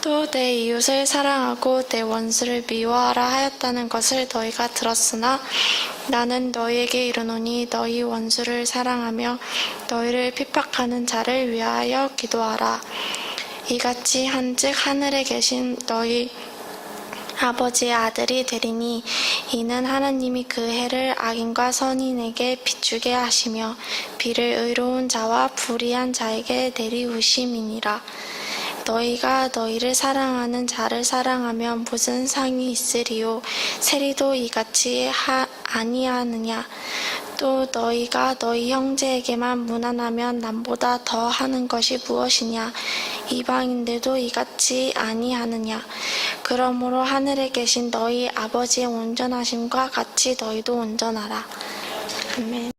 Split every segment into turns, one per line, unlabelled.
또 내 이웃을 사랑하고 내 원수를 미워하라 하였다는 것을 너희가 들었으나 나는 너희에게 이르노니 너희 원수를 사랑하며 너희를 핍박하는 자를 위하여 기도하라. 이같이 한즉 하늘에 계신 너희 아버지의 아들이 되리니 이는 하나님이 그 해를 악인과 선인에게 비추게 하시며 비를 의로운 자와 불의한 자에게 내리우심이니라. 너희가 너희를 사랑하는 자를 사랑하면 무슨 상이 있으리요? 세리도 이같이 아니하느냐? 또 너희가 너희 형제에게만 무난하면 남보다 더 하는 것이 무엇이냐? 이방인들도 이같이 아니하느냐? 그러므로 하늘에 계신 너희 아버지의 온전하심과 같이 너희도 온전하라. 아멘.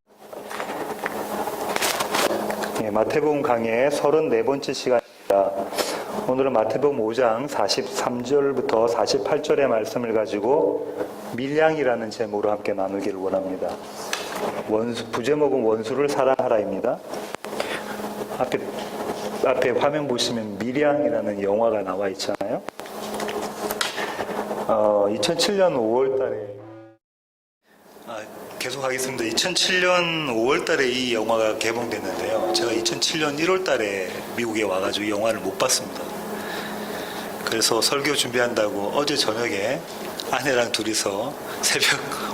마태복음 강의 34번째 시간입니다. 오늘은 마태복음 5장 43절부터 48절의 말씀을 가지고 밀양이라는 제목으로 함께 나누기를 원합니다. 부제목은 원수를 사랑하라입니다. 앞에 화면 보시면 밀양이라는 영화가 나와 있잖아요. 2007년 5월 달에 계속하겠습니다. 2007년 5월 달에 이 영화가 개봉됐는데요. 제가 2007년 1월 달에 미국에 와가지고 이 영화를 못 봤습니다. 그래서 설교 준비한다고 어제 저녁에 아내랑 둘이서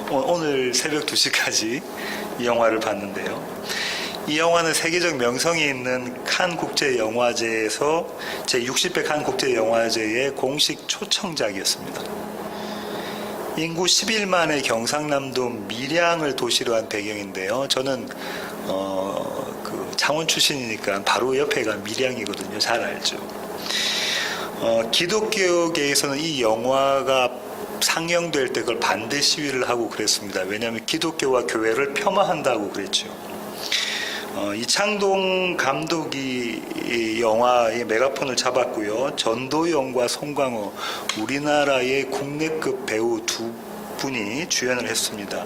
오늘 새벽 2시까지 이 영화를 봤는데요. 이 영화는 세계적 명성이 있는 칸 국제영화제에서 제60회 칸 국제영화제의 공식 초청작이었습니다. 인구 11만의 경상남도 밀양을 도시로 한 배경인데요. 저는 창원 출신이니까 바로 옆에가 밀양이거든요. 잘 알죠. 기독교계에서는 이 영화가 상영될 때 그걸 반대 시위를 하고 그랬습니다. 왜냐하면 기독교와 교회를 폄하한다고 그랬죠. 이창동 감독이 이 영화의 메가폰을 잡았고요. 전도연과 송강호, 우리나라의 국내급 배우 두 분이 주연을 했습니다.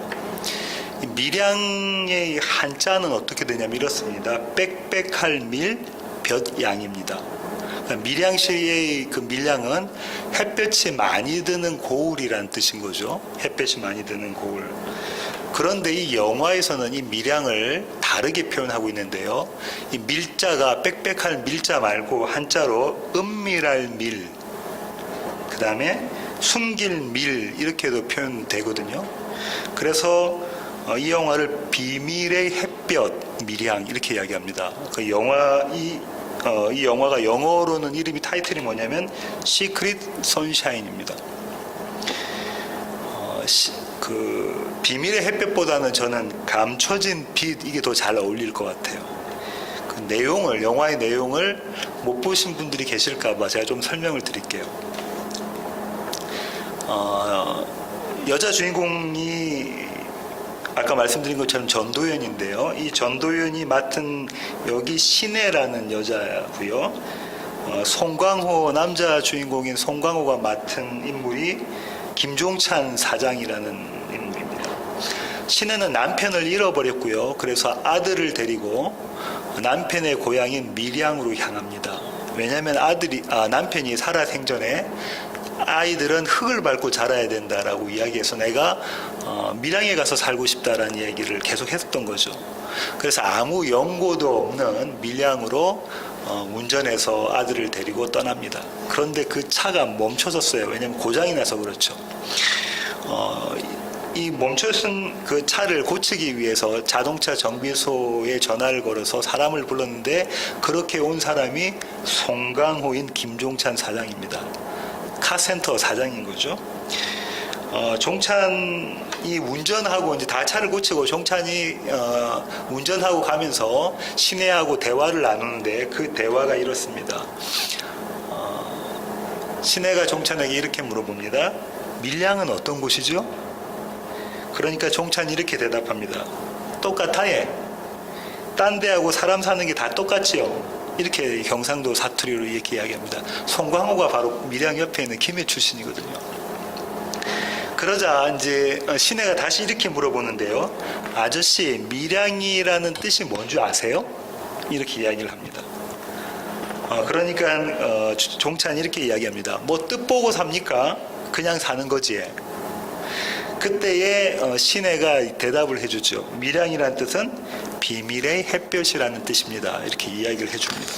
이 밀양의 한자는 어떻게 되냐면 이렇습니다. 빽빽할 밀, 볕양입니다. 밀양시의 그 밀양은 햇볕이 많이 드는 고을이란 뜻인 거죠. 햇볕이 많이 드는 고을. 그런데 이 영화에서는 이 밀양을 다르게 표현하고 있는데요. 이 밀자가 빽빽할 밀자 말고 한자로 은밀할 밀, 그 다음에 숨길 밀 이렇게도 표현되거든요. 그래서 이 영화를 비밀의 햇볕 밀양 이렇게 이야기합니다. 이 영화가 영어로는 이름이 타이틀이 뭐냐면 Secret Sunshine입니다. 비밀의 햇볕보다는 저는 감춰진 빛 이게 더 잘 어울릴 것 같아요. 그 내용을 영화의 내용을 못 보신 분들이 계실까봐 제가 좀 설명을 드릴게요. 여자 주인공이 아까 말씀드린 것처럼 전도연인데요. 이 전도연이 맡은 여기 신혜라는 여자고요. 송강호 남자 주인공인 송강호가 맡은 인물이 김종찬 사장이라는 인물입니다. 신혜는 남편을 잃어버렸고요. 그래서 아들을 데리고 남편의 고향인 밀양으로 향합니다. 왜냐하면 남편이 살아생전에 아이들은 흙을 밟고 자라야 된다라고 이야기해서 내가 밀양에 가서 살고 싶다라는 얘기를 계속 했었던 거죠. 그래서 아무 연고도 없는 밀양으로 운전해서 아들을 데리고 떠납니다. 그런데 그 차가 멈춰졌어요. 왜냐하면 고장이 나서 그렇죠. 이 멈춰선 그 차를 고치기 위해서 자동차 정비소에 전화를 걸어서 사람을 불렀는데 그렇게 온 사람이 송강호인 김종찬 사장입니다. 카센터 사장인 거죠. 종찬이 운전하고 이제 다 차를 고치고 종찬이 운전하고 가면서 신혜하고 대화를 나누는데 그 대화가 이렇습니다. 신혜가 종찬에게 이렇게 물어봅니다. 밀양은 어떤 곳이죠? 그러니까 종찬이 이렇게 대답합니다. 똑같아 예. 딴 데하고 사람 사는 게 다 똑같지요. 이렇게 경상도 사투리로 이렇게 이야기합니다. 송강호가 바로 밀양 옆에 있는 김해 출신이거든요. 그러자 이제 신혜가 다시 이렇게 물어보는데요. 아저씨, 밀양이라는 뜻이 뭔지 아세요? 이렇게 이야기를 합니다. 그러니까 종찬 이렇게 이야기합니다. 뭐 뜻 보고 삽니까? 그냥 사는 거지. 그때에 시내가 대답을 해주죠. 밀양이라는 뜻은 비밀의 햇볕이라는 뜻입니다. 이렇게 이야기를 해줍니다.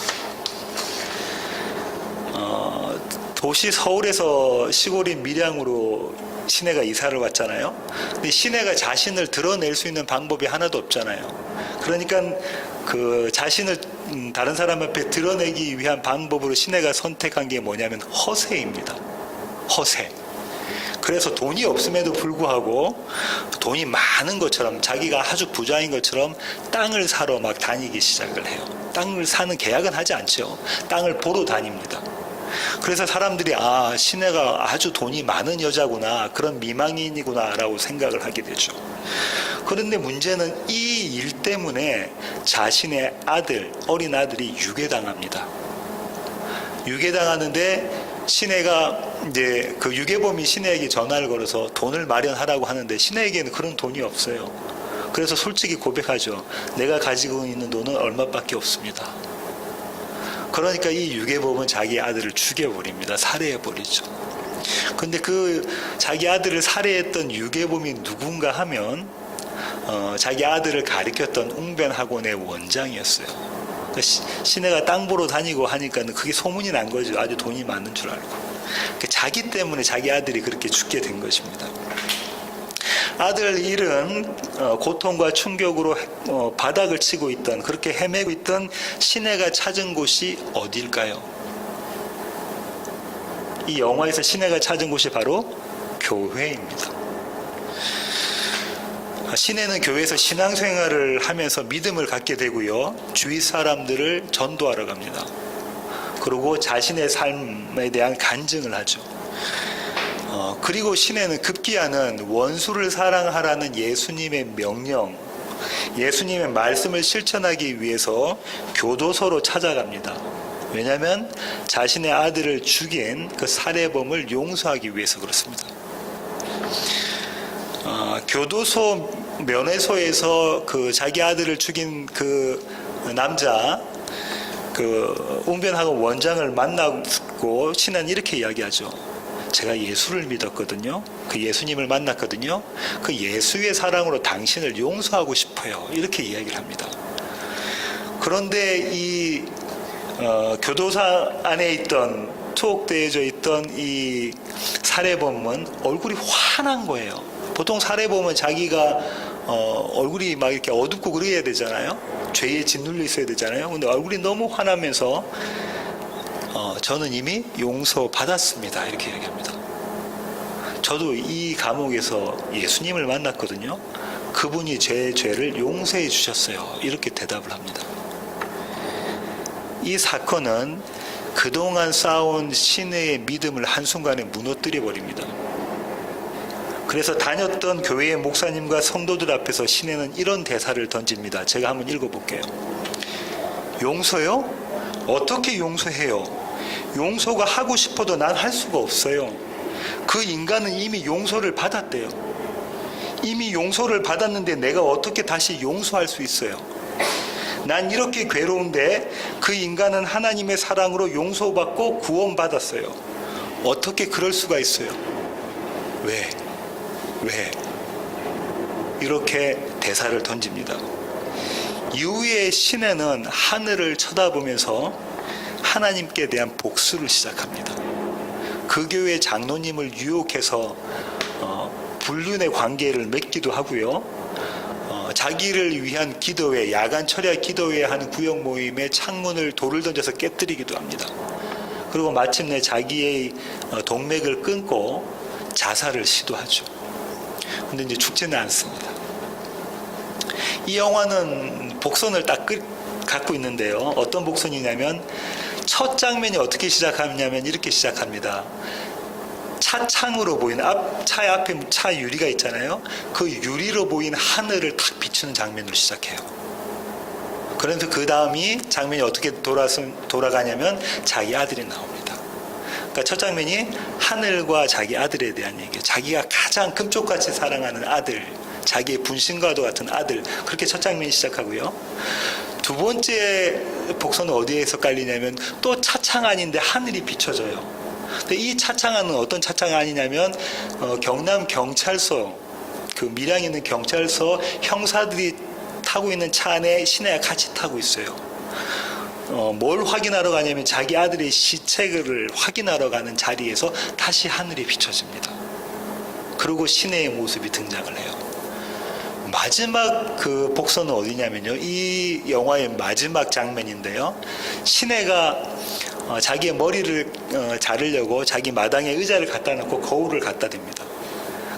도시 서울에서 시골인 밀양으로 시내가 이사를 왔잖아요. 근데 시내가 자신을 드러낼 수 있는 방법이 하나도 없잖아요. 그러니까 그 자신을 다른 사람 앞에 드러내기 위한 방법으로 시내가 선택한 게 뭐냐면 허세입니다. 허세. 그래서 돈이 없음에도 불구하고 돈이 많은 것처럼 자기가 아주 부자인 것처럼 땅을 사러 막 다니기 시작을 해요. 땅을 사는 계약은 하지 않죠. 땅을 보러 다닙니다. 그래서 사람들이 시내가 아주 돈이 많은 여자구나, 그런 미망인이구나 라고 생각을 하게 되죠. 그런데 문제는 이 일 때문에 자신의 아들, 어린 아들이 유괴당합니다. 유괴당하는데 시내가 이제 그 유괴범이 시내에게 전화를 걸어서 돈을 마련하라고 하는데 시내에게는 그런 돈이 없어요. 그래서 솔직히 고백하죠. 내가 가지고 있는 돈은 얼마밖에 없습니다. 그러니까 이 유괴범은 자기 아들을 죽여버립니다. 살해해버리죠. 근데 그 자기 아들을 살해했던 유괴범이 누군가 하면 자기 아들을 가리켰던 웅변학원의 원장이었어요. 그러니까 시내가 땅 보러 다니고 하니까는 그게 소문이 난 거죠. 아주 돈이 많은 줄 알고. 그러니까 자기 때문에 자기 아들이 그렇게 죽게 된 것입니다. 아들 일은 고통과 충격으로 바닥을 치고 있던, 그렇게 헤매고 있던 시내가 찾은 곳이 어딜까요? 이 영화에서 시내가 찾은 곳이 바로 교회입니다. 시내는 교회에서 신앙생활을 하면서 믿음을 갖게 되고요. 주위 사람들을 전도하러 갑니다. 그리고 자신의 삶에 대한 간증을 하죠. 그리고 시내는 급기야는 원수를 사랑하라는 예수님의 명령, 예수님의 말씀을 실천하기 위해서 교도소로 찾아갑니다. 왜냐하면 자신의 아들을 죽인 그 살해범을 용서하기 위해서 그렇습니다. 교도소 면회소에서 그 자기 아들을 죽인 그 남자, 그 웅변학원 원장을 만나고 신은 이렇게 이야기하죠. 제가 예수를 믿었거든요. 그 예수님을 만났거든요. 그 예수의 사랑으로 당신을 용서하고 싶어요. 이렇게 이야기를 합니다. 그런데 이 교도소 안에 있던, 투옥되어져 있던 이 살해범은 얼굴이 환한 거예요. 보통 살해범은 자기가 얼굴이 막 이렇게 어둡고 그래야 되잖아요. 죄에 짓눌려 있어야 되잖아요. 근데 얼굴이 너무 환하면서 저는 이미 용서받았습니다. 이렇게 얘기합니다. 저도 이 감옥에서 예수님을 만났거든요. 그분이 제 죄를 용서해 주셨어요. 이렇게 대답을 합니다. 이 사건은 그동안 쌓아온 시내의 믿음을 한순간에 무너뜨려 버립니다. 그래서 다녔던 교회의 목사님과 성도들 앞에서 시내는 이런 대사를 던집니다. 제가 한번 읽어볼게요. 용서요? 어떻게 용서해요? 용서가 하고 싶어도 난 할 수가 없어요. 그 인간은 이미 용서를 받았대요. 이미 용서를 받았는데 내가 어떻게 다시 용서할 수 있어요? 난 이렇게 괴로운데 그 인간은 하나님의 사랑으로 용서받고 구원받았어요. 어떻게 그럴 수가 있어요? 왜? 이렇게 대사를 던집니다. 이후에 시내는 하늘을 쳐다보면서 하나님께 대한 복수를 시작합니다. 그 교회 장로님을 유혹해서 불륜의 관계를 맺기도 하고요. 자기를 위한 기도회, 야간 철야 기도회 하는 구역 모임의 창문을 돌을 던져서 깨뜨리기도 합니다. 그리고 마침내 자기의 동맥을 끊고 자살을 시도하죠. 근데 이제 죽지는 않습니다. 이 영화는 복선을 딱 갖고 있는데요. 어떤 복선이냐면 첫 장면이 어떻게 시작하냐면 이렇게 시작합니다. 차 창으로 보이는 차 앞에 차 유리가 있잖아요. 그 유리로 보이는 하늘을 탁 비추는 장면으로 시작해요. 그래서 그 다음이 장면이 어떻게 돌아가냐면 자기 아들이 나옵니다. 그러니까 첫 장면이 하늘과 자기 아들에 대한 얘기예요. 자기가 가장 금쪽같이 사랑하는 아들, 자기의 분신과도 같은 아들, 그렇게 첫 장면이 시작하고요. 두 번째 복선은 어디에서 깔리냐면 또 차창안인데 하늘이 비춰져요. 근데 이 차창안은 어떤 차창안이냐면 경남 경찰서, 그 밀양에 있는 경찰서 형사들이 타고 있는 차 안에 신하가 같이 타고 있어요. 뭘 확인하러 가냐면 자기 아들의 시체를 확인하러 가는 자리에서 다시 하늘이 비춰집니다. 그리고 신하의 모습이 등장을 해요. 마지막 그 복선은 어디냐면요, 이 영화의 마지막 장면인데요, 신하가 자기의 머리를 자르려고 자기 마당에 의자를 갖다 놓고 거울을 갖다 댑니다.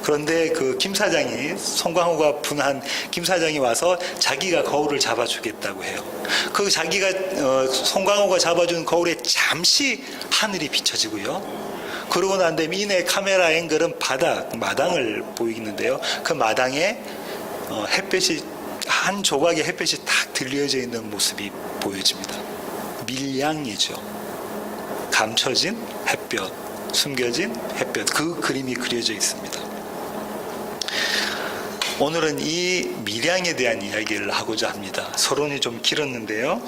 그런데 그 김 사장이, 송강호가 분한 김 사장이 와서 자기가 거울을 잡아주겠다고 해요. 그 자기가 송강호가 잡아준 거울에 잠시 하늘이 비춰지고요. 그러고 난 다음에 이내 카메라 앵글은 마당을 보이는데요. 그 마당에 햇볕이, 한 조각의 햇볕이 탁 들려져 있는 모습이 보여집니다. 밀양이죠. 감춰진 햇볕, 숨겨진 햇볕, 그 그림이 그려져 있습니다. 오늘은 이 밀양에 대한 이야기를 하고자 합니다. 서론이 좀 길었는데요.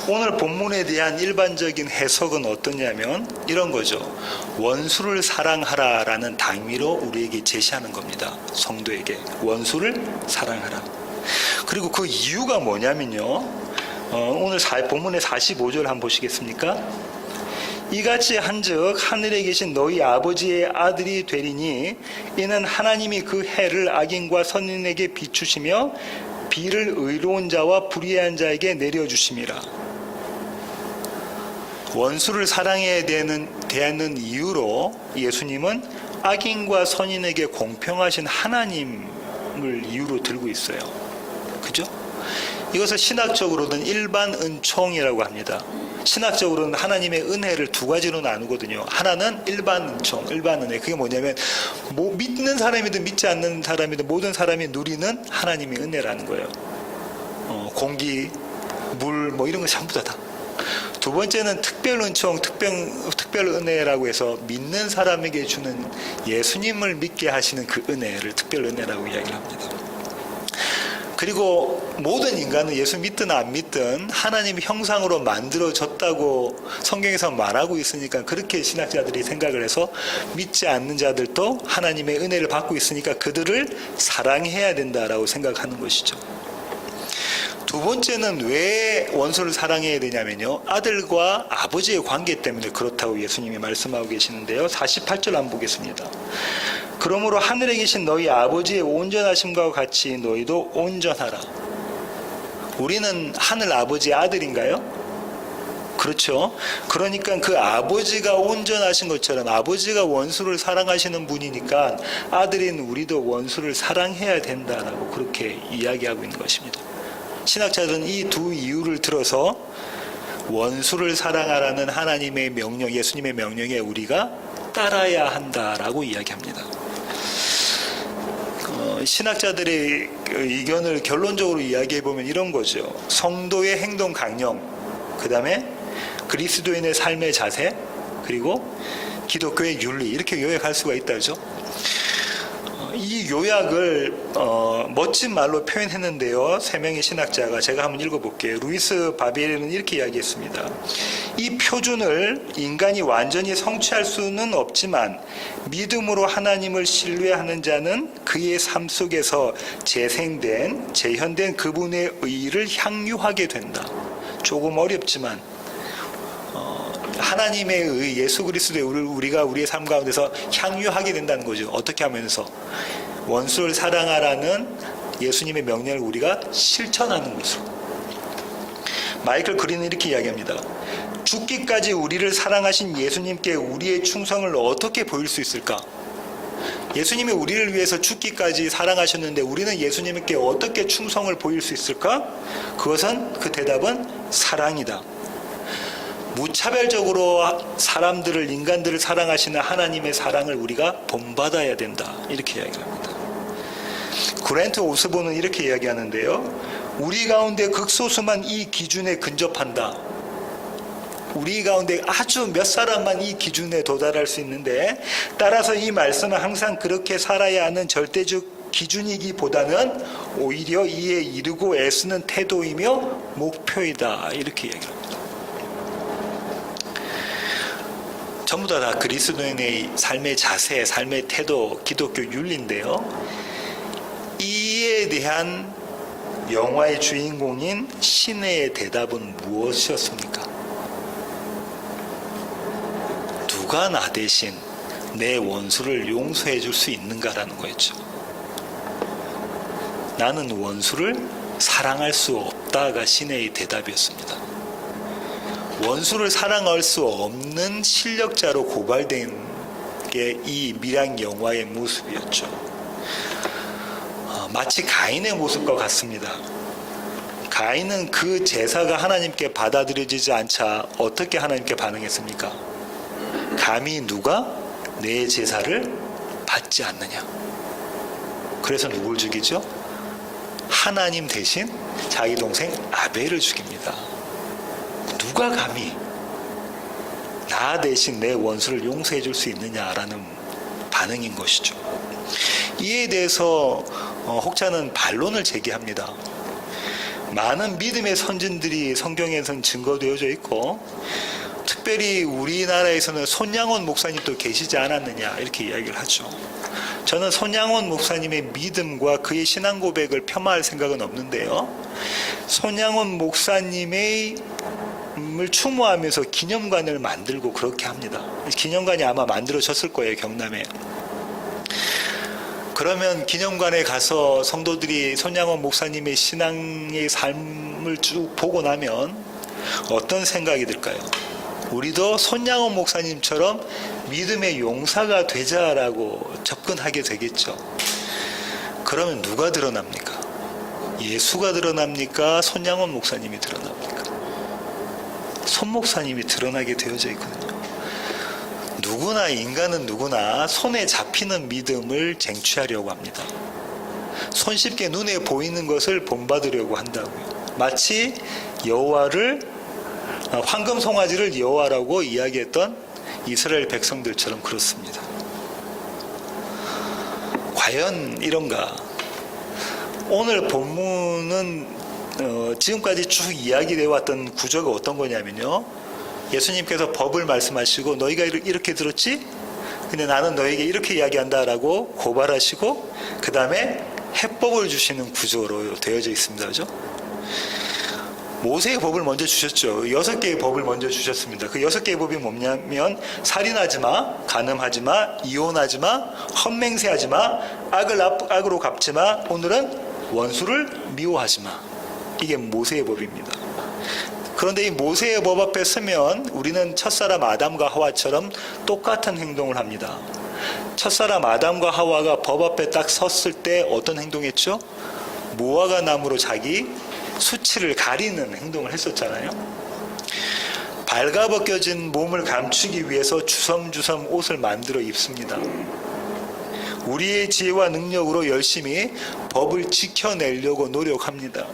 오늘 본문에 대한 일반적인 해석은 어떠냐면 이런 거죠. 원수를 사랑하라라는 당위로 우리에게 제시하는 겁니다. 성도에게 원수를 사랑하라. 그리고 그 이유가 뭐냐면요, 오늘 본문의 45절 한번 보시겠습니까? 이같이 한즉 하늘에 계신 너희 아버지의 아들이 되리니 이는 하나님이 그 해를 악인과 선인에게 비추시며 비를 의로운 자와 불의한 자에게 내려주심이라. 원수를 사랑해야 되는 이유로 예수님은 악인과 선인에게 공평하신 하나님을 이유로 들고 있어요. 그죠? 이것을 신학적으로는 일반 은총이라고 합니다. 신학적으로는 하나님의 은혜를 두 가지로 나누거든요. 하나는 일반 은총, 일반 은혜. 그게 뭐냐면 믿는 사람이든 믿지 않는 사람이든 모든 사람이 누리는 하나님의 은혜라는 거예요. 공기, 물, 이런 거 전부 다. 두 번째는 특별 은총, 특별 은혜라고 해서 믿는 사람에게 주는, 예수님을 믿게 하시는 그 은혜를 특별 은혜라고 이야기를 합니다. 그리고 모든 인간은 예수 믿든 안 믿든 하나님의 형상으로 만들어졌다고 성경에서 말하고 있으니까, 그렇게 신학자들이 생각을 해서 믿지 않는 자들도 하나님의 은혜를 받고 있으니까 그들을 사랑해야 된다라고 생각하는 것이죠. 두 번째는 왜 원수를 사랑해야 되냐면요, 아들과 아버지의 관계 때문에 그렇다고 예수님이 말씀하고 계시는데요. 48절 한번 보겠습니다. 그러므로 하늘에 계신 너희 아버지의 온전하심과 같이 너희도 온전하라. 우리는 하늘 아버지의 아들인가요? 그렇죠. 그러니까 그 아버지가 온전하신 것처럼 아버지가 원수를 사랑하시는 분이니까 아들인 우리도 원수를 사랑해야 된다라고 그렇게 이야기하고 있는 것입니다. 신학자들은 이 두 이유를 들어서 원수를 사랑하라는 하나님의 명령, 예수님의 명령에 우리가 따라야 한다라고 이야기합니다. 신학자들의 의견을 결론적으로 이야기해보면 이런 거죠. 성도의 행동 강령, 그 다음에 그리스도인의 삶의 자세, 그리고 기독교의 윤리, 이렇게 요약할 수가 있다죠. 이 요약을 멋진 말로 표현했는데요. 세 명의 신학자가, 제가 한번 읽어볼게요. 루이스 바비에르는 이렇게 이야기했습니다. 이 표준을 인간이 완전히 성취할 수는 없지만 믿음으로 하나님을 신뢰하는 자는 그의 삶 속에서 재현된 그분의 의를 향유하게 된다. 조금 어렵지만 하나님의 의, 예수 그리스도의 의를 우리가 우리의 삶 가운데서 향유하게 된다는 거죠. 어떻게 하면서? 원수를 사랑하라는 예수님의 명령을 우리가 실천하는 것으로. 마이클 그린은 이렇게 이야기합니다. 죽기까지 우리를 사랑하신 예수님께 우리의 충성을 어떻게 보일 수 있을까? 예수님이 우리를 위해서 죽기까지 사랑하셨는데 우리는 예수님께 어떻게 충성을 보일 수 있을까? 그 대답은 사랑이다. 무차별적으로 인간들을 사랑하시는 하나님의 사랑을 우리가 본받아야 된다. 이렇게 이야기합니다. 그랜트 오스본은 이렇게 이야기하는데요. 우리 가운데 극소수만 이 기준에 근접한다. 우리 가운데 아주 몇 사람만 이 기준에 도달할 수 있는데, 따라서 이 말씀은 항상 그렇게 살아야 하는 절대적 기준이기보다는 오히려 이에 이르고 애쓰는 태도이며 목표이다. 이렇게 얘기합니다. 전부 다 그리스도인의 삶의 자세, 삶의 태도, 기독교 윤리인데요. 이에 대한 영화의 주인공인 시내의 대답은 무엇이었습니까? 누가 나 대신 내 원수를 용서해 줄 수 있는가라는 거였죠. 나는 원수를 사랑할 수 없다가 시내의 대답이었습니다. 원수를 사랑할 수 없는 실력자로 고발된 게 이 밀양 영화의 모습이었죠. 마치 가인의 모습과 같습니다. 가인은 그 제사가 하나님께 받아들여지지 않자 어떻게 하나님께 반응했습니까? 감히 누가 내 제사를 받지 않느냐. 그래서 누굴 죽이죠? 하나님 대신 자기 동생 아벨을 죽입니다. 누가 감히 나 대신 내 원수를 용서해 줄 수 있느냐라는 반응인 것이죠. 이에 대해서 혹자는 반론을 제기합니다. 많은 믿음의 선진들이 성경에서는 증거되어져 있고 특별히 우리나라에서는 손양원 목사님도 계시지 않았느냐 이렇게 이야기를 하죠. 저는 손양원 목사님의 믿음과 그의 신앙 고백을 폄하할 생각은 없는데요. 손양원 목사님의 을 추모하면서 기념관을 만들고 그렇게 합니다. 기념관이 아마 만들어졌을 거예요, 경남에. 그러면 기념관에 가서 성도들이 손양원 목사님의 신앙의 삶을 쭉 보고 나면 어떤 생각이 들까요? 우리도 손양원 목사님처럼 믿음의 용사가 되자라고 접근하게 되겠죠. 그러면 누가 드러납니까? 예수가 드러납니까? 손양원 목사님이 드러납니까? 손 목사님이 드러나게 되어져 있거든요. 누구나, 인간은 누구나 손에 잡히는 믿음을 쟁취하려고 합니다. 손쉽게 눈에 보이는 것을 본받으려고 한다고요. 마치 여호와를, 황금 송아지를 여호와라고 이야기했던 이스라엘 백성들처럼 그렇습니다. 과연 이런가? 오늘 본문은 지금까지 쭉 이야기되어 왔던 구조가 어떤 거냐면요. 예수님께서 법을 말씀하시고 너희가 이렇게 들었지? 근데 나는 너에게 이렇게 이야기한다라고 고발하시고 그 다음에 해법을 주시는 구조로 되어져 있습니다. 그죠? 모세의 법을 먼저 주셨죠. 6개의 법을 먼저 주셨습니다. 그 6개의 법이 뭐냐면 살인하지 마, 간음하지 마, 이혼하지 마, 헛맹세하지 마, 악으로 갚지 마, 오늘은 원수를 미워하지 마. 이게 모세의 법입니다. 그런데 이 모세의 법 앞에 서면 우리는 첫사람 아담과 하와처럼 똑같은 행동을 합니다. 첫사람 아담과 하와가 법 앞에 딱 섰을 때 어떤 행동했죠? 무화과 나무로 자기 수치를 가리는 행동을 했었잖아요. 발가벗겨진 몸을 감추기 위해서 주섬주섬 옷을 만들어 입습니다. 우리의 지혜와 능력으로 열심히 법을 지켜내려고 노력합니다.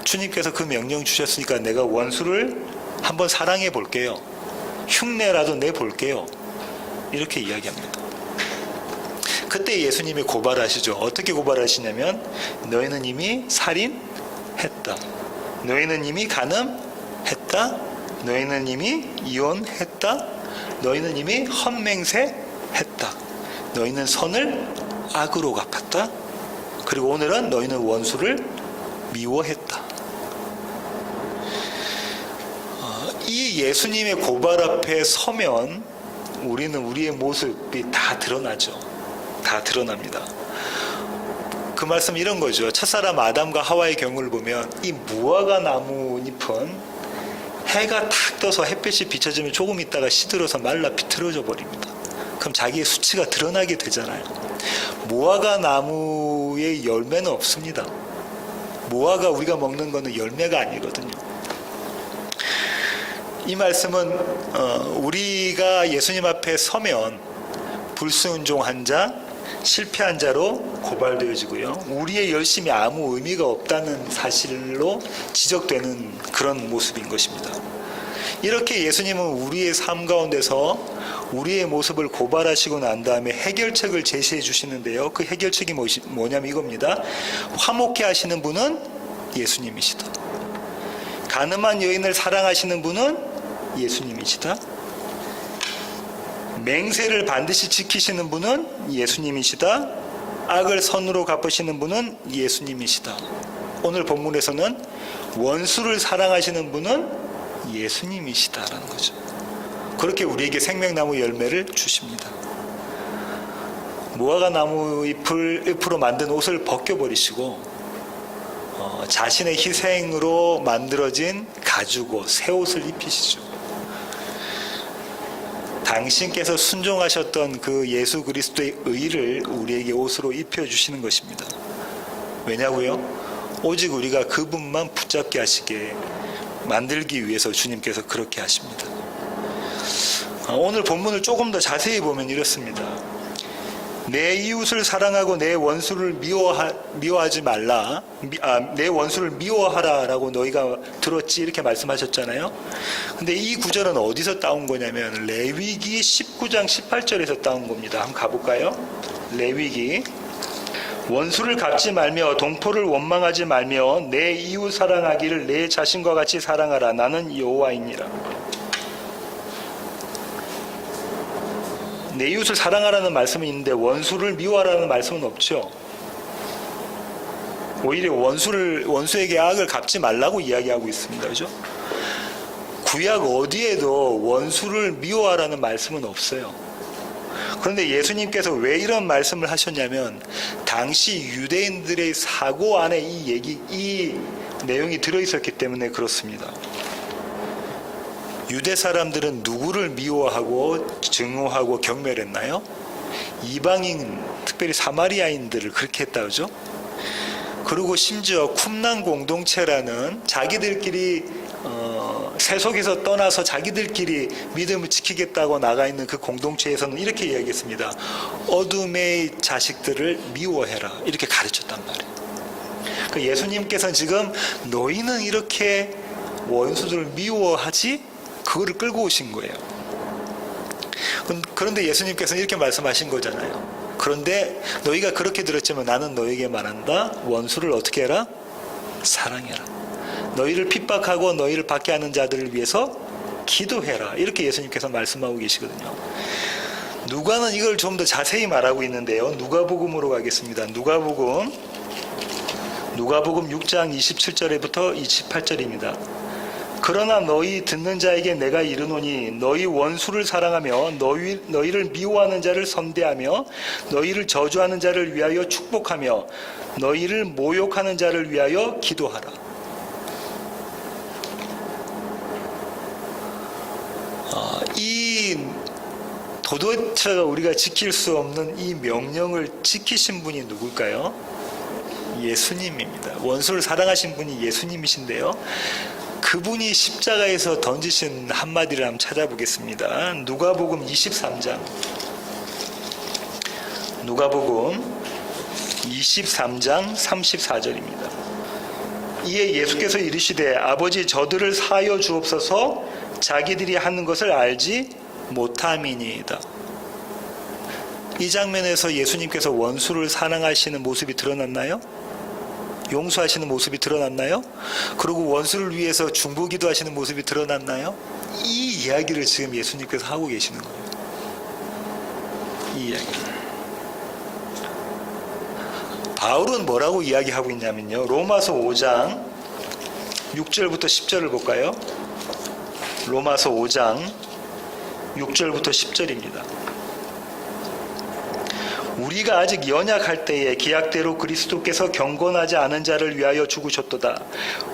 주님께서 그 명령 주셨으니까 내가 원수를 한번 사랑해 볼게요. 흉내라도 내 볼게요. 이렇게 이야기합니다. 그때 예수님이 고발하시죠. 어떻게 고발하시냐면 너희는 이미 살인했다. 너희는 이미 간음했다. 너희는 이미 이혼했다. 너희는 이미 헛맹세했다. 너희는 선을 악으로 갚았다. 그리고 오늘은 너희는 원수를 미워했다. 이 예수님의 고발 앞에 서면 우리는 우리의 모습이 다 드러나죠. 다 드러납니다. 그 말씀 이런 거죠. 첫사람 아담과 하와의 경우를 보면 이 무화과 나무 잎은 해가 탁 떠서 햇빛이 비춰지면 조금 있다가 시들어서 말라 비틀어져 버립니다. 그럼 자기의 수치가 드러나게 되잖아요. 무화과 나무의 열매는 없습니다. 무화과 우리가 먹는 거는 열매가 아니거든요. 이 말씀은 우리가 예수님 앞에 서면 불순종한 자, 실패한 자로 고발되어지고요. 우리의 열심이 아무 의미가 없다는 사실로 지적되는 그런 모습인 것입니다. 이렇게 예수님은 우리의 삶 가운데서 우리의 모습을 고발하시고 난 다음에 해결책을 제시해 주시는데요. 그 해결책이 뭐냐면 이겁니다. 화목해 하시는 분은 예수님이시다. 가늠한 여인을 사랑하시는 분은 예수님이시다. 맹세를 반드시 지키시는 분은 예수님이시다. 악을 선으로 갚으시는 분은 예수님이시다. 오늘 본문에서는 원수를 사랑하시는 분은 예수님이시다라는 거죠. 그렇게 우리에게 생명나무 열매를 주십니다. 무화과 나무 잎으로 만든 옷을 벗겨버리시고 자신의 희생으로 만들어진 가죽옷, 새 옷을 입히시죠. 당신께서 순종하셨던 그 예수 그리스도의 의를 우리에게 옷으로 입혀주시는 것입니다. 왜냐고요? 오직 우리가 그분만 붙잡게 하시게 만들기 위해서 주님께서 그렇게 하십니다. 오늘 본문을 조금 더 자세히 보면 이렇습니다. 내 이웃을 사랑하고 내 원수를 미워하지 말라. 내 원수를 미워하라라고 너희가 들었지 이렇게 말씀하셨잖아요. 근데 이 구절은 어디서 따온 거냐면 레위기 19장 18절에서 따온 겁니다. 한번 가볼까요? 레위기 원수를 갚지 말며 동포를 원망하지 말며 내 이웃 사랑하기를 내 자신과 같이 사랑하라. 나는 여호와이니라. 내 이웃을 사랑하라는 말씀은 있는데 원수를 미워하라는 말씀은 없죠. 오히려 원수에게 악을 갚지 말라고 이야기하고 있습니다. 그죠? 구약 어디에도 원수를 미워하라는 말씀은 없어요. 그런데 예수님께서 왜 이런 말씀을 하셨냐면 당시 유대인들의 사고 안에 이 내용이 들어있었기 때문에 그렇습니다. 유대 사람들은 누구를 미워하고 증오하고 경멸했나요? 이방인, 특별히 사마리아인들을 그렇게 했다 그러죠? 그리고 심지어 쿰난 공동체라는 자기들끼리 세속에서 떠나서 자기들끼리 믿음을 지키겠다고 나가 있는 그 공동체에서는 이렇게 이야기했습니다. 어둠의 자식들을 미워해라. 이렇게 가르쳤단 말이에요. 그 예수님께서는 지금 너희는 이렇게 원수들을 미워하지? 그거를 끌고 오신 거예요. 그런데 예수님께서는 이렇게 말씀하신 거잖아요. 그런데 너희가 그렇게 들었지만 나는 너희에게 말한다. 원수를 어떻게 해라? 사랑해라. 너희를 핍박하고 너희를 받게 하는 자들을 위해서 기도해라. 이렇게 예수님께서 말씀하고 계시거든요. 누가는 이걸 좀 더 자세히 말하고 있는데요. 누가복음으로 가겠습니다. 누가복음 6장 27절부터 28절입니다. 그러나 너희 듣는 자에게 내가 이르노니 너희 원수를 사랑하며 너희를 미워하는 자를 선대하며 너희를 저주하는 자를 위하여 축복하며 너희를 모욕하는 자를 위하여 기도하라. 이 도대체 우리가 지킬 수 없는 이 명령을 지키신 분이 누굴까요? 예수님입니다. 원수를 사랑하신 분이 예수님이신데요. 그분이 십자가에서 던지신 한마디를 한번 찾아보겠습니다. 누가복음 23장 34절입니다. 이에 예수께서 이르시되 아버지 저들을 사하여 주옵소서 자기들이 하는 것을 알지 못함이니이다. 이 장면에서 예수님께서 원수를 사랑하시는 모습이 드러났나요? 용서하시는 모습이 드러났나요? 그리고 원수를 위해서 중보기도 하시는 모습이 드러났나요? 이 이야기를 지금 예수님께서 하고 계시는 거예요. 이 이야기를. 바울은 뭐라고 이야기하고 있냐면요. 로마서 5장 6절부터 10절을 볼까요? 로마서 5장 6절부터 10절입니다. 우리가 아직 연약할 때에 기약대로 그리스도께서 경건하지 않은 자를 위하여 죽으셨도다.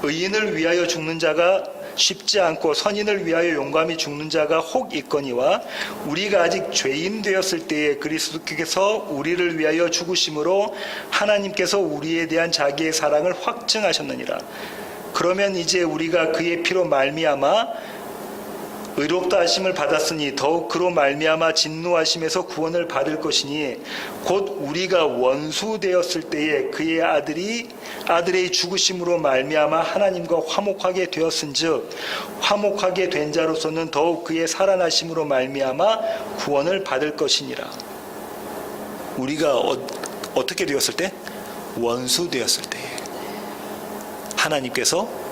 의인을 위하여 죽는 자가 쉽지 않고 선인을 위하여 용감히 죽는 자가 혹 있거니와 우리가 아직 죄인 되었을 때에 그리스도께서 우리를 위하여 죽으심으로 하나님께서 우리에 대한 자기의 사랑을 확증하셨느니라. 그러면 이제 우리가 그의 피로 말미암아 의롭다 하심을 받았으니 더욱 그로 말미암아 진노하심에서 구원을 받을 것이니 곧 우리가 원수 되었을 때에 그의 아들의 죽으심으로 말미암아 하나님과 화목하게 되었은즉 화목하게 된 자로서는 더욱 그의 살아나심으로 말미암아 구원을 받을 것이니라. 우리가 어떻게 되었을 때? 원수 되었을 때에 하나님께서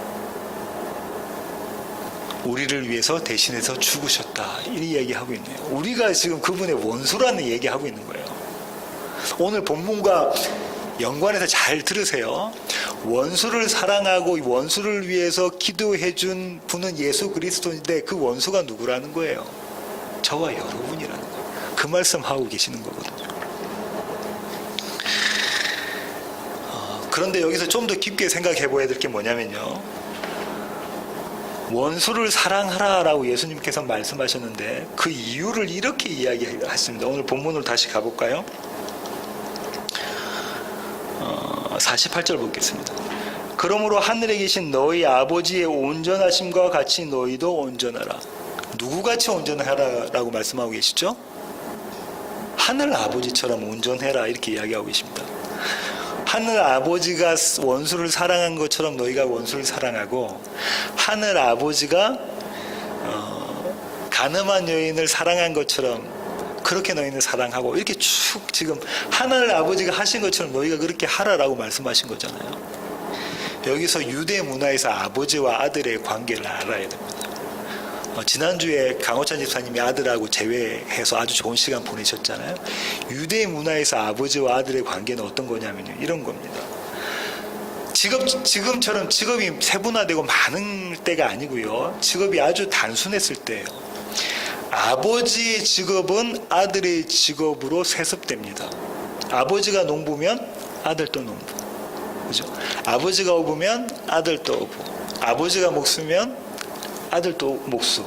우리를 위해서 대신해서 죽으셨다. 이 얘기하고 있네요. 우리가 지금 그분의 원수라는 얘기하고 있는 거예요. 오늘 본문과 연관해서 잘 들으세요. 원수를 사랑하고 원수를 위해서 기도해 준 분은 예수 그리스도인데 그 원수가 누구라는 거예요? 저와 여러분이라는 거예요. 그 말씀하고 계시는 거거든요. 그런데 여기서 좀 더 깊게 생각해 보아야 될 게 뭐냐면요. 원수를 사랑하라라고 예수님께서 말씀하셨는데 그 이유를 이렇게 이야기했습니다. 오늘 본문으로 다시 가볼까요? 48절 보겠습니다. 그러므로 하늘에 계신 너희 아버지의 온전하심과 같이 너희도 온전하라. 누구같이 온전하라라고 말씀하고 계시죠? 하늘 아버지처럼 온전해라 이렇게 이야기하고 계십니다. 하늘 아버지가 원수를 사랑한 것처럼 너희가 원수를 사랑하고 하늘 아버지가 가늠한 여인을 사랑한 것처럼 그렇게 너희는 사랑하고 이렇게 쭉 지금 하늘 아버지가 하신 것처럼 너희가 그렇게 하라라고 말씀하신 거잖아요. 여기서 유대 문화에서 아버지와 아들의 관계를 알아야 됩니다. 지난주에 강호찬 집사님이 아들하고 제외해서 아주 좋은 시간 보내셨잖아요. 유대 문화에서 아버지와 아들의 관계는 어떤 거냐면요. 이런 겁니다. 지금처럼 직업이 세분화되고 많은 때가 아니고요. 직업이 아주 단순했을 때예요. 아버지의 직업은 아들의 직업으로 세습됩니다. 아버지가 농부면 아들도 농부. 그죠? 아버지가 어부면 아들도 어부. 아버지가 목수면 아들도 목수.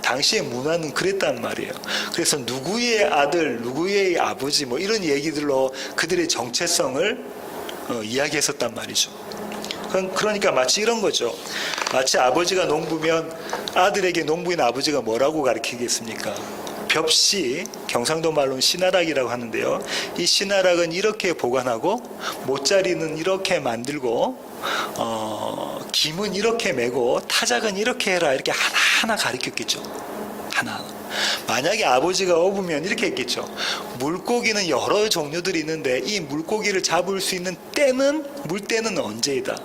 당시의 문화는 그랬단 말이에요. 그래서 누구의 아들, 누구의 아버지 뭐 이런 얘기들로 그들의 정체성을 이야기했었단 말이죠. 그러니까 마치 이런 거죠. 마치 아버지가 농부면 아들에게 농부인 아버지가 뭐라고 가르치겠습니까? 벽시, 경상도 말로는 시나락이라고 하는데요. 이 시나락은 이렇게 보관하고 못자리는 이렇게 만들고 김은 이렇게 메고 타작은 이렇게 해라 이렇게 하나하나 가르쳤겠죠. 하나하나. 만약에 아버지가 어부면 이렇게 했겠죠. 물고기는 여러 종류들이 있는데 이 물고기를 잡을 수 있는 물때는 언제이다.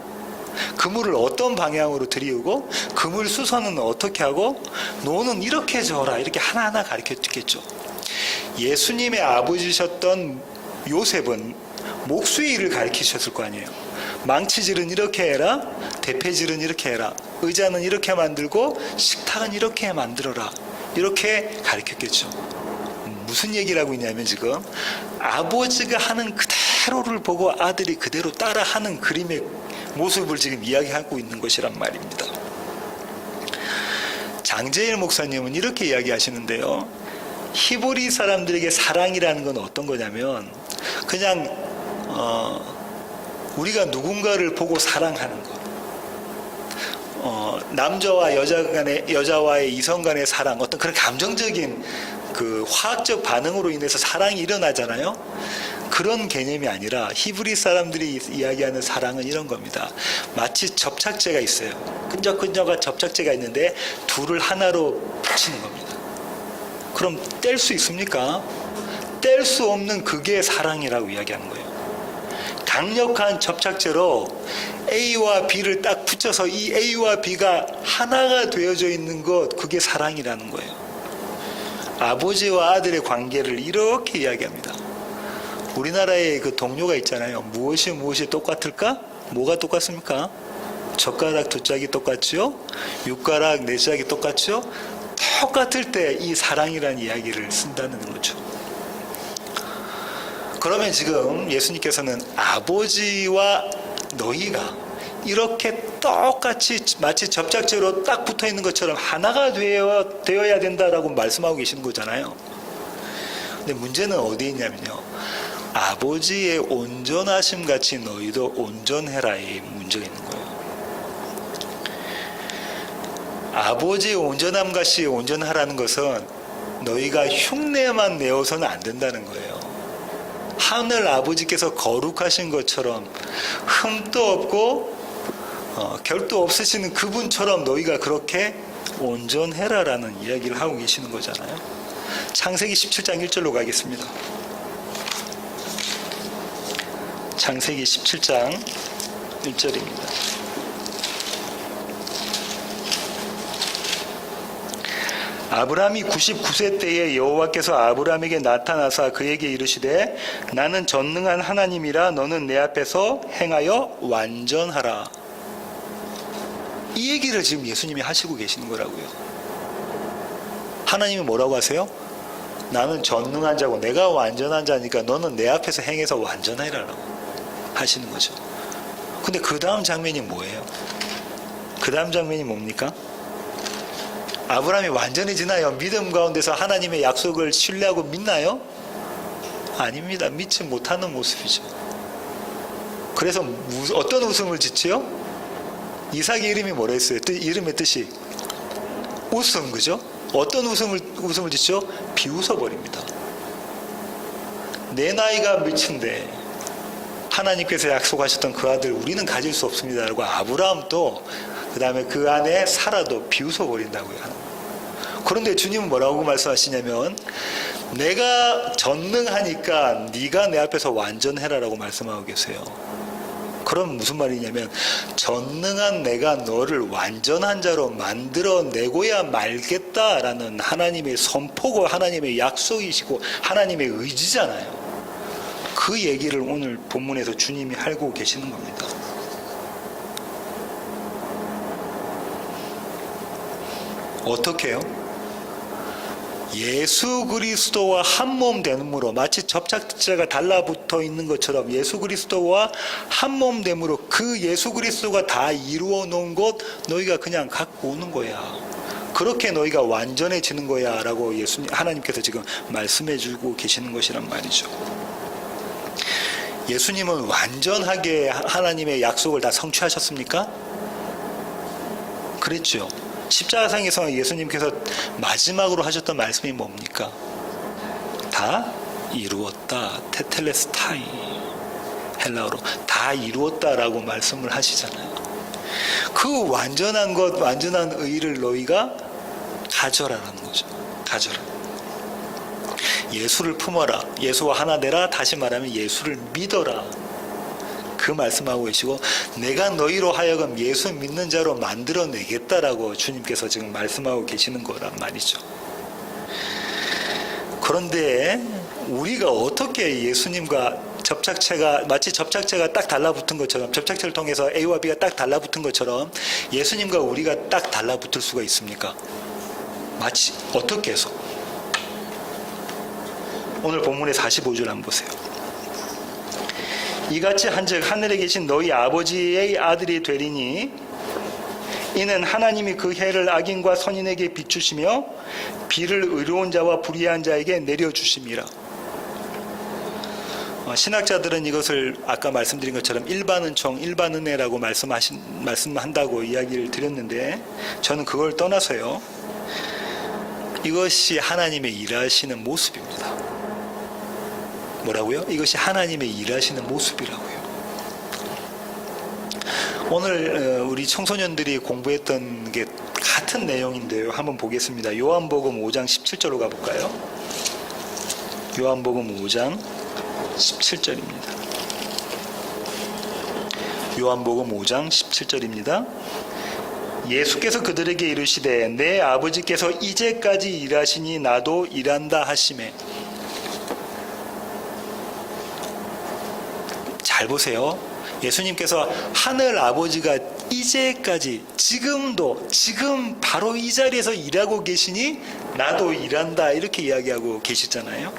그물을 어떤 방향으로 들이우고 그물 수선은 어떻게 하고 노는 이렇게 저어라 이렇게 하나하나 가르쳤겠죠. 예수님의 아버지셨던 요셉은 목수의 일을 가르치셨을 거 아니에요. 망치질은 이렇게 해라, 대패질은 이렇게 해라, 의자는 이렇게 만들고 식탁은 이렇게 만들어라 이렇게 가르쳤겠죠. 무슨 얘기를 하고 있냐면 지금 아버지가 하는 그대로를 보고 아들이 그대로 따라하는 그림의 모습을 지금 이야기하고 있는 것이란 말입니다. 장제일 목사님은 이렇게 이야기하시는데요. 히브리 사람들에게 사랑이라는 건 어떤 거냐면 그냥 우리가 누군가를 보고 사랑하는 것. 남자와 여자와의 이성 간의 사랑, 어떤 그런 감정적인 그 화학적 반응으로 인해서 사랑이 일어나잖아요. 그런 개념이 아니라 히브리 사람들이 이야기하는 사랑은 이런 겁니다. 마치 접착제가 있어요. 끈적끈적한 접착제가 있는데 둘을 하나로 붙이는 겁니다. 그럼 뗄 수 있습니까? 뗄 수 없는 그게 사랑이라고 이야기하는 거예요. 강력한 접착제로 A와 B를 딱 붙여서 이 A와 B가 하나가 되어져 있는 것, 그게 사랑이라는 거예요. 아버지와 아들의 관계를 이렇게 이야기합니다. 우리나라에 그 동료가 있잖아요. 무엇이 똑같을까? 뭐가 똑같습니까? 젓가락 두 짝이 똑같죠? 육가락 네 짝이 똑같죠? 똑같을 때 이 사랑이라는 이야기를 쓴다는 거죠. 그러면 지금 예수님께서는 아버지와 너희가 이렇게 똑같이 마치 접착제로 딱 붙어 있는 것처럼 하나가 되어야 된다라고 말씀하고 계시는 거잖아요. 근데 문제는 어디에 있냐면요. 아버지의 온전하심 같이 너희도 온전해라의 문제가 있는 거예요. 아버지의 온전함 같이 온전하라는 것은 너희가 흉내만 내어서는 안 된다는 거예요. 하늘 아버지께서 거룩하신 것처럼 흠도 없고 결도 없으시는 그분처럼 너희가 그렇게 온전해라라는 이야기를 하고 계시는 거잖아요. 창세기 17장 1절로 가겠습니다. 창세기 17장 1절입니다. 아브라함이 99세 때에 여호와께서 아브라함에게 나타나사 그에게 이르시되 나는 전능한 하나님이라 너는 내 앞에서 행하여 완전하라. 이 얘기를 지금 예수님이 하시고 계시는 거라고요. 하나님이 뭐라고 하세요? 나는 전능한 자고 내가 완전한 자니까 너는 내 앞에서 행해서 완전해라라고 하시는 거죠. 근데 그 다음 장면이 뭐예요? 그 다음 장면이 뭡니까? 아브라함이 완전해지나요? 믿음 가운데서 하나님의 약속을 신뢰하고 믿나요? 아닙니다. 믿지 못하는 모습이죠. 그래서 어떤 웃음을 짓지요? 이삭의 이름이 뭐라 했어요? 이름의 뜻이 웃음, 그죠? 어떤 웃음을 짓죠? 비웃어버립니다. 내 나이가 몇인데 하나님께서 약속하셨던 그 아들 우리는 가질 수 없습니다. 라고 아브라함도 그 다음에 그 안에 사라도 비웃어버린다고요. 그런데 주님은 뭐라고 말씀하시냐면 내가 전능하니까 네가 내 앞에서 완전해라라고 말씀하고 계세요. 그럼 무슨 말이냐면 전능한 내가 너를 완전한 자로 만들어내고야 말겠다라는 하나님의 선포고 하나님의 약속이시고 하나님의 의지잖아요. 그 얘기를 오늘 본문에서 주님이 하고 계시는 겁니다. 어떻게 해요? 예수 그리스도와 한 몸 됨으로 마치 접착제가 달라붙어 있는 것처럼 예수 그리스도와 한 몸 됨으로 그 예수 그리스도가 다 이루어 놓은 것 너희가 그냥 갖고 오는 거야. 그렇게 너희가 완전해지는 거야 라고 하나님께서 지금 말씀해 주고 계시는 것이란 말이죠. 예수님은 완전하게 하나님의 약속을 다 성취하셨습니까? 그랬죠. 십자가상에서 예수님께서 마지막으로 하셨던 말씀이 뭡니까? 다 이루었다. 테텔레스타이. 헬라어로 다 이루었다라고 말씀을 하시잖아요. 그 완전한 것, 완전한 의를 너희가 가져라라는 거죠. 가져라. 예수를 품어라. 예수와 하나 되라. 다시 말하면 예수를 믿어라. 그 말씀하고 계시고 내가 너희로 하여금 예수 믿는 자로 만들어내겠다라고 주님께서 지금 말씀하고 계시는 거란 말이죠. 그런데 우리가 어떻게 예수님과 접착체가 마치 접착체가 딱 달라붙은 것처럼 접착체를 통해서 A와 B가 딱 달라붙은 것처럼 예수님과 우리가 딱 달라붙을 수가 있습니까? 마치 어떻게 해서? 오늘 본문의 45절 한번 보세요. 이같이 한즉 하늘에 계신 너희 아버지의 아들이 되리니 이는 하나님이 그 해를 악인과 선인에게 비추시며 비를 의로운 자와 불의한 자에게 내려주심이라. 신학자들은 이것을 아까 말씀드린 것처럼 일반은총, 일반은혜라고 말씀한다고 이야기를 드렸는데 저는 그걸 떠나서요. 이것이 하나님의 일하시는 모습입니다. 뭐라고요? 이것이 하나님의 일하시는 모습이라고요. 오늘 우리 청소년들이 공부했던 게 같은 내용인데요. 한번 보겠습니다. 요한복음 5장 17절로 가볼까요? 요한복음 5장 17절입니다. 요한복음 5장 17절입니다. 예수께서 그들에게 이르시되 내 아버지께서 이제까지 일하시니 나도 일한다 하시매. 잘 보세요. 예수님께서 하늘 아버지가 이제까지 지금 바로 이 자리에서 일하고 계시니 나도 일한다 이렇게 이야기하고 계시잖아요.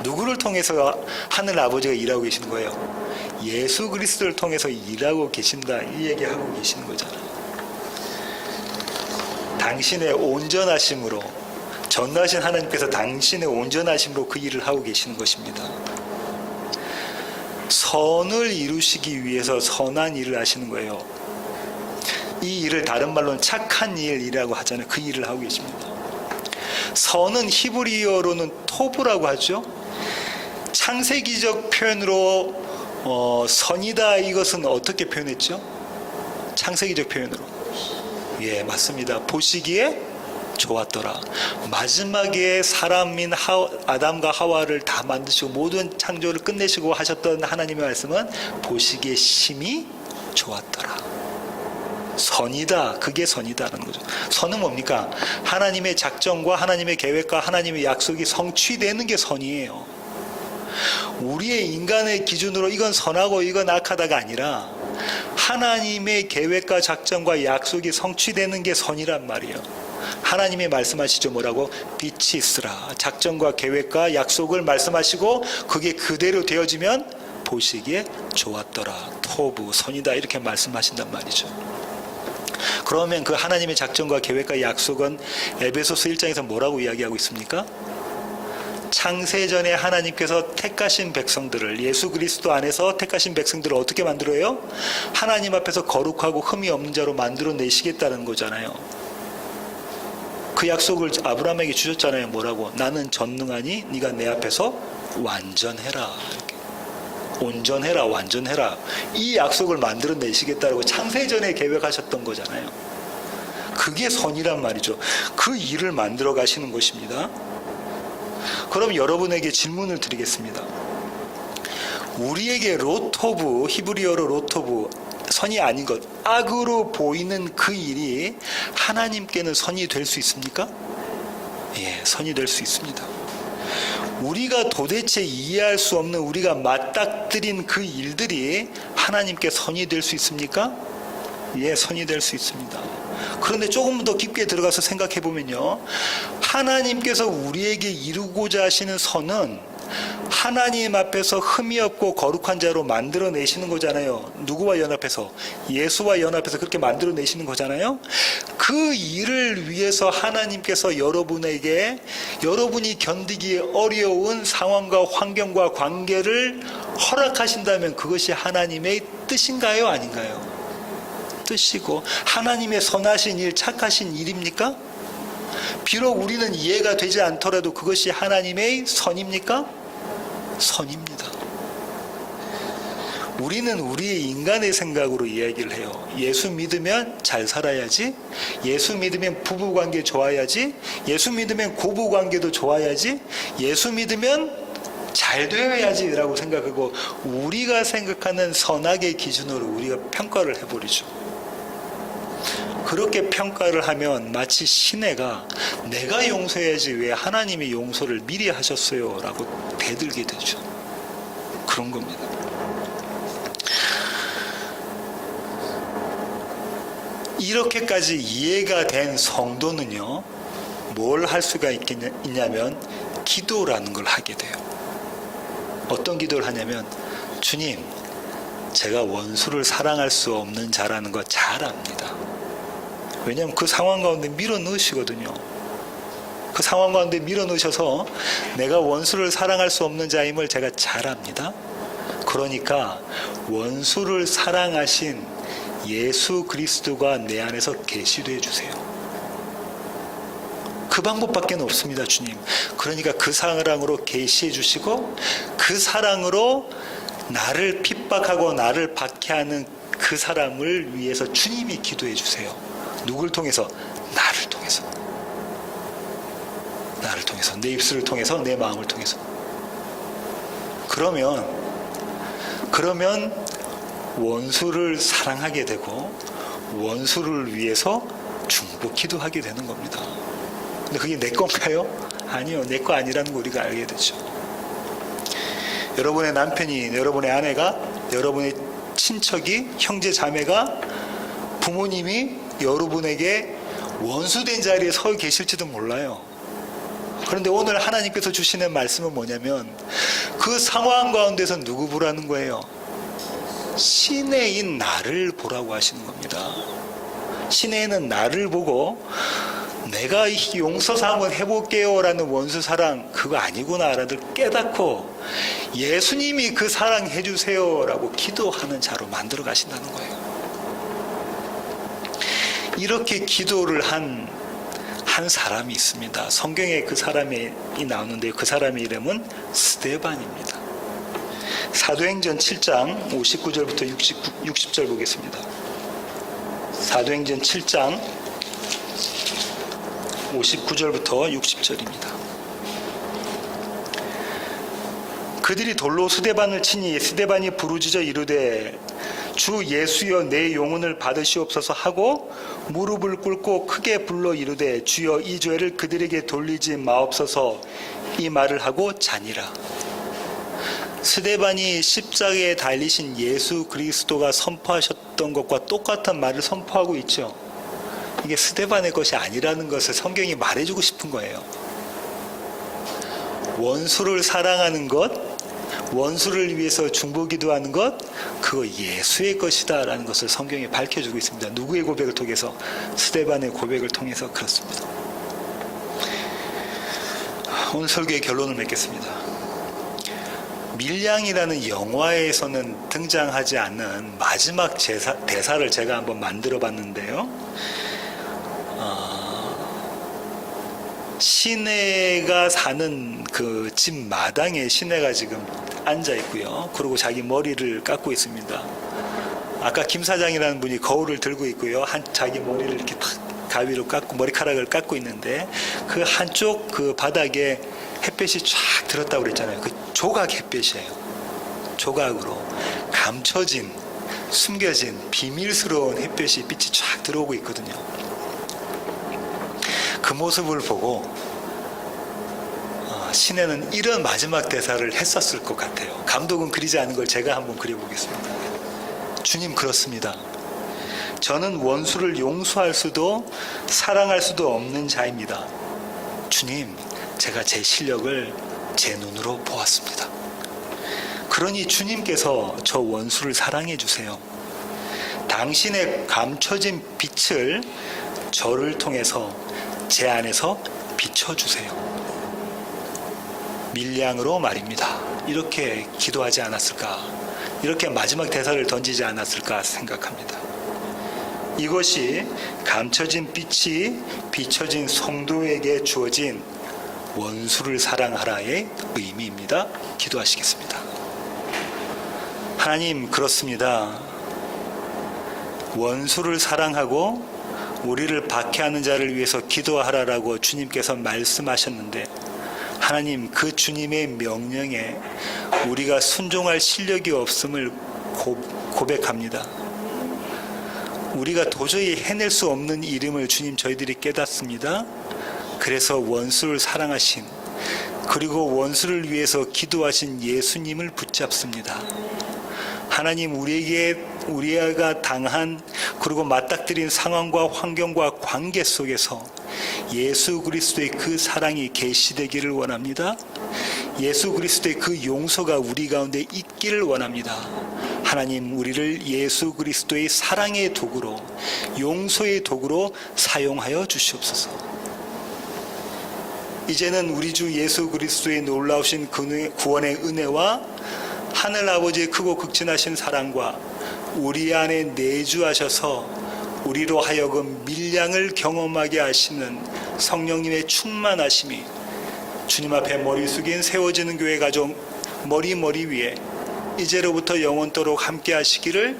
누구를 통해서 하늘 아버지가 일하고 계시는 거예요? 예수 그리스도를 통해서 일하고 계신다 이 얘기하고 계시는 거잖아요. 당신의 온전하심으로 전능하신 하나님께서 당신의 온전하심으로 그 일을 하고 계시는 것입니다. 선을 이루시기 위해서 선한 일을 하시는 거예요. 이 일을 다른 말로는 착한 일이라고 하잖아요. 그 일을 하고 계십니다. 선은 히브리어로는 토브라고 하죠. 창세기적 표현으로 선이다, 이것은 어떻게 표현했죠? 창세기적 표현으로. 예, 맞습니다. 보시기에 좋았더라. 마지막에 사람인 아담과 하와를 다 만드시고 모든 창조를 끝내시고 하셨던 하나님의 말씀은 보시기에 심히 좋았더라. 선이다. 그게 선이다라는 거죠. 선은 뭡니까? 하나님의 작정과 하나님의 계획과 하나님의 약속이 성취되는 게 선이에요. 우리의 인간의 기준으로 이건 선하고 이건 악하다가 아니라 하나님의 계획과 작정과 약속이 성취되는 게 선이란 말이에요. 하나님이 말씀하시죠. 뭐라고? 빛이 있으라. 작정과 계획과 약속을 말씀하시고 그게 그대로 되어지면 보시기에 좋았더라. 토부, 선이다, 이렇게 말씀하신단 말이죠. 그러면 그 하나님의 작정과 계획과 약속은 에베소서 1장에서 뭐라고 이야기하고 있습니까? 창세전에 하나님께서 택하신 백성들을, 예수 그리스도 안에서 택하신 백성들을 어떻게 만들어요? 하나님 앞에서 거룩하고 흠이 없는 자로 만들어 내시겠다는 거잖아요. 그 약속을 아브라함에게 주셨잖아요. 뭐라고? 나는 전능하니 네가 내 앞에서 완전해라. 이렇게. 온전해라, 완전해라. 이 약속을 만들어 내시겠다고 창세전에 계획하셨던 거잖아요. 그게 선이란 말이죠. 그 일을 만들어 가시는 것입니다. 그럼 여러분에게 질문을 드리겠습니다. 우리에게 로토브, 히브리어로 로토브, 선이 아닌 것, 악으로 보이는 그 일이 하나님께는 선이 될 수 있습니까? 예, 선이 될 수 있습니다. 우리가 도대체 이해할 수 없는, 우리가 맞닥뜨린 그 일들이 하나님께 선이 될 수 있습니까? 예, 선이 될 수 있습니다. 그런데 조금 더 깊게 들어가서 생각해 보면요, 하나님께서 우리에게 이루고자 하시는 선은 하나님 앞에서 흠이 없고 거룩한 자로 만들어내시는 거잖아요. 누구와 연합해서? 예수와 연합해서 그렇게 만들어내시는 거잖아요. 그 일을 위해서 하나님께서 여러분에게, 여러분이 견디기 어려운 상황과 환경과 관계를 허락하신다면 그것이 하나님의 뜻인가요? 아닌가요? 뜻이고 하나님의 선하신 일, 착하신 일입니까? 비록 우리는 이해가 되지 않더라도 그것이 하나님의 선입니까? 선입니다. 우리는 우리의 인간의 생각으로 이야기를 해요. 예수 믿으면 잘 살아야지, 예수 믿으면 부부관계 좋아야지, 예수 믿으면 고부관계도 좋아야지, 예수 믿으면 잘 되어야지 라고 생각하고 우리가 생각하는 선악의 기준으로 우리가 평가를 해버리죠. 그렇게 평가를 하면 마치 시내가 내가 용서해야지 왜 하나님이 용서를 미리 하셨어요? 라고 대들게 되죠. 그런 겁니다. 이렇게까지 이해가 된 성도는요, 뭘 할 수가 있냐면 기도라는 걸 하게 돼요. 어떤 기도를 하냐면, 주님, 제가 원수를 사랑할 수 없는 자라는 거 잘 압니다. 왜냐하면 그 상황 가운데 밀어넣으시거든요. 그 상황 가운데 밀어넣으셔서 내가 원수를 사랑할 수 없는 자임을 제가 잘 압니다. 그러니까 원수를 사랑하신 예수 그리스도가 내 안에서 계시되어 주세요. 그 방법밖에 없습니다, 주님. 그러니까 그 사랑으로 계시해 주시고 그 사랑으로 나를 핍박하고 나를 박해하는 그 사람을 위해서 주님이 기도해 주세요. 누굴 통해서? 나를 통해서. 나를 통해서. 내 입술을 통해서, 내 마음을 통해서. 그러면 원수를 사랑하게 되고 원수를 위해서 중보기도 하게 되는 겁니다. 근데 그게 내 건가요? 아니요, 내 거 아니라는 거 우리가 알게 되죠. 여러분의 남편이, 여러분의 아내가, 여러분의 친척이, 형제 자매가, 부모님이 여러분에게 원수된 자리에 서 계실지도 몰라요. 그런데 오늘 하나님께서 주시는 말씀은 뭐냐면 그 상황 가운데서 누구 보라는 거예요? 시내인 나를 보라고 하시는 겁니다. 시내에는 나를 보고 내가 용서 한번 해볼게요 라는 원수 사랑, 그거 아니구나 라들 깨닫고 예수님이 그 사랑 해주세요 라고 기도하는 자로 만들어 가신다는 거예요. 이렇게 기도를 한 사람이 있습니다. 성경에 그 사람이 나오는데 그 사람의 이름은 스데반입니다. 사도행전 7장 59절부터 60절 보겠습니다. 사도행전 7장 59절부터 60절입니다. 그들이 돌로 스데반을 치니 스데반이 부르짖어 이르되 주 예수여 내 영혼을 받으시옵소서 하고 무릎을 꿇고 크게 불러 이르되 주여 이 죄를 그들에게 돌리지 마옵소서 이 말을 하고 자니라. 스데반이 십자가에 달리신 예수 그리스도가 선포하셨던 것과 똑같은 말을 선포하고 있죠. 이게 스데반의 것이 아니라는 것을 성경이 말해주고 싶은 거예요. 원수를 사랑하는 것, 원수를 위해서 중보기도하는 것, 그거 예수의 것이다 라는 것을 성경이 밝혀주고 있습니다. 누구의 고백을 통해서? 스데반의 고백을 통해서 그렇습니다. 오늘 설교의 결론을 맺겠습니다. 밀양이라는 영화에서는 등장하지 않는 마지막 대사를 제가 한번 만들어 봤는데요. 시내가 사는 그 집 마당에 시내가 지금 앉아 있고요. 그리고 자기 머리를 깎고 있습니다. 아까 김 사장이라는 분이 거울을 들고 있고요. 자기 머리를 이렇게 탁 가위로 깎고 머리카락을 깎고 있는데 그 한쪽 그 바닥에 햇볕이 쫙 들었다고 그랬잖아요. 그 조각 햇볕이에요. 조각으로 감춰진, 숨겨진 비밀스러운 햇볕이 빛이 쫙 들어오고 있거든요. 그 모습을 보고 시내는 이런 마지막 대사를 했었을 것 같아요. 감독은 그리지 않은 걸 제가 한번 그려보겠습니다. 주님 그렇습니다. 저는 원수를 용서할 수도 사랑할 수도 없는 자입니다. 주님, 제가 제 실력을 제 눈으로 보았습니다. 그러니 주님께서 저 원수를 사랑해 주세요. 당신의 감춰진 빛을 저를 통해서 제 안에서 비춰주세요. 밀양으로 말입니다. 이렇게 기도하지 않았을까? 이렇게 마지막 대사를 던지지 않았을까 생각합니다. 이것이 감춰진 빛이 비춰진 성도에게 주어진 원수를 사랑하라의 의미입니다. 기도하시겠습니다. 하나님 그렇습니다. 원수를 사랑하고 우리를 박해하는 자를 위해서 기도하라라고 주님께서 말씀하셨는데 하나님 그 주님의 명령에 우리가 순종할 실력이 없음을 고백합니다. 우리가 도저히 해낼 수 없는 이름을 주님 저희들이 깨닫습니다. 그래서 원수를 사랑하신 그리고 원수를 위해서 기도하신 예수님을 붙잡습니다. 하나님 우리가 당한 그리고 맞닥뜨린 상황과 환경과 관계 속에서 예수 그리스도의 그 사랑이 계시되기를 원합니다. 예수 그리스도의 그 용서가 우리 가운데 있기를 원합니다. 하나님 우리를 예수 그리스도의 사랑의 도구로 용서의 도구로 사용하여 주시옵소서. 이제는 우리 주 예수 그리스도의 놀라우신 구원의 은혜와 하늘 아버지의 크고 극진하신 사랑과 우리 안에 내주하셔서 우리로 하여금 밀양을 경험하게 하시는 성령님의 충만하심이 주님 앞에 머리 숙인 세워지는 교회 가족 머리 위에 이제로부터 영원토록 함께 하시기를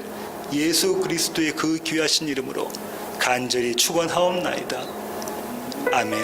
예수 그리스도의 그 귀하신 이름으로 간절히 축원하옵나이다. 아멘.